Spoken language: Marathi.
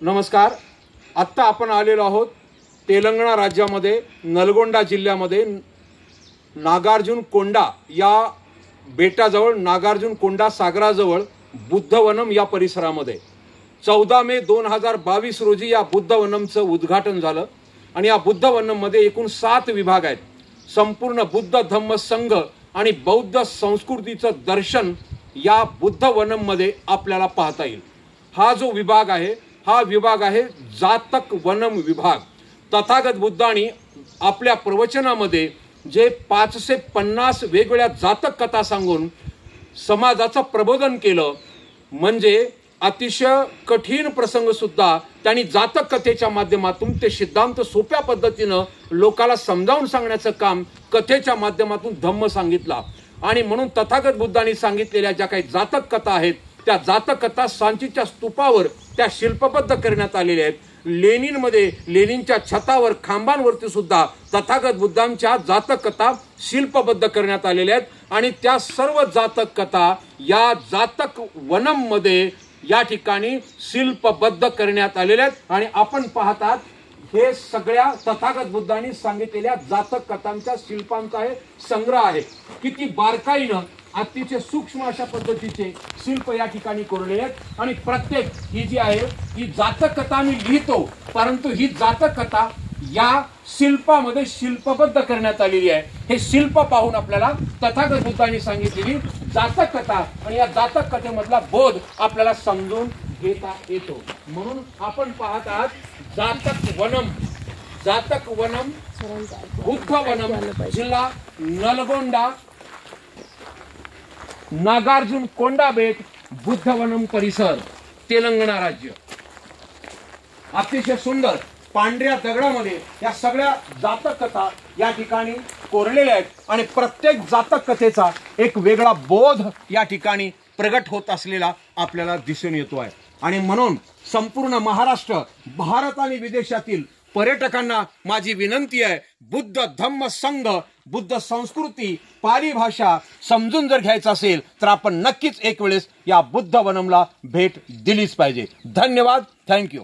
नमस्कार. आत्ता आपण आलेलो आहोत तेलंगणा राज्यामध्ये नलगोंडा जिल्ह्यामध्ये नागार्जुनकोंडा या बेटाजवळ नागार्जुनकोंडा सागराजवळ बुद्धवनम या परिसरामध्ये 14 मे 2022 रोजी या बुद्धवनमचं उद्घाटन झालं आणि या बुद्धवनममध्ये एकूण 7 विभाग आहेत. संपूर्ण बुद्ध धम्म संघ आणि बौद्ध संस्कृतीचं दर्शन या बुद्धवनममध्ये आपल्याला पाहता येईल. हा जो विभाग आहे हा विभाग आहे जातक वनम विभाग. तथागत बुद्धांनी आपल्या प्रवचनामध्ये जे 550 वेगवेगळ्या जातक कथा सांगून समाजाचं प्रबोधन केलं, म्हणजे अतिशय कठीण प्रसंग सुद्धा त्यांनी जातक कथेच्या माध्यमातून ते सिद्धांत सोप्या पद्धतीनं लोकाला समजावून सांगण्याचं काम कथेच्या माध्यमातून धम्म सांगितला. आणि म्हणून तथागत बुद्धांनी सांगितलेल्या ज्या काही जातक कथा आहेत त्या जातक कथा सांचीच्या स्तूपावर त्या शिल्पबद्ध करण्यात आलेल्या आहेत. लेनिनमध्ये लेनिनच्या छतावर खांबांवरती सुद्धा तथागत बुद्धांच्या जातक कथा शिल्पबद्ध करण्यात आलेल्या आहेत आणि त्या सर्व जातक कथा या जातक वनम मध्ये या ठिकाणी शिल्पबद्ध करण्यात आलेल्या आहेत. आणि आपण पाहतात हे सगळ्या तथागत बुद्धांनी सांगितलेल्या जातक कथांच्या शिल्पांचा हे संग्रह आहे. किती बारकाईनं अतिशय सूक्ष्म अशा पद्धतीचे शिल्प या ठिकाणी कोरलेले आहेत. आणि प्रत्येक ही जी आहे ही जातक कथा मी लिहितो, परंतु ही जातक कथा या शिल्पामध्ये शिल्पबद्ध करण्यात आलेली आहे. हे शिल्प पाहून आपल्याला तथागत बुद्धांनी सांगितलेली जातक कथा आणि या जातक कथेमधला बोध आपल्याला समजून घेता येतो. म्हणून आपण पाहत आहात जातक वनम बुद्धवनम जिल्हा नलगोंडा नागार्जुनकोंडा बेट बुद्धवनम परिसर तेलंगणा राज्य. अतिशय सुंदर पांढऱ्या दगडामध्ये या सगळ्या जातक कथा या ठिकाणी कोरलेल्या आहेत आणि प्रत्येक जातक कथेचा एक वेगळा बोध या ठिकाणी प्रगट होत असलेला आपल्याला दिसून येतो आहे. आणि म्हणून संपूर्ण महाराष्ट्र, भारत आणि विदेशातील पर्यटकांना माझी विनंती आहे, बुद्ध धम्म संघ, बुद्ध संस्कृती, पाली भाषा समजून जर घ्यायचं असेल तर आपण नक्कीच एक वेळेस या बुद्धवनमला भेट दिलीच पाहिजे. धन्यवाद. थँक्यू.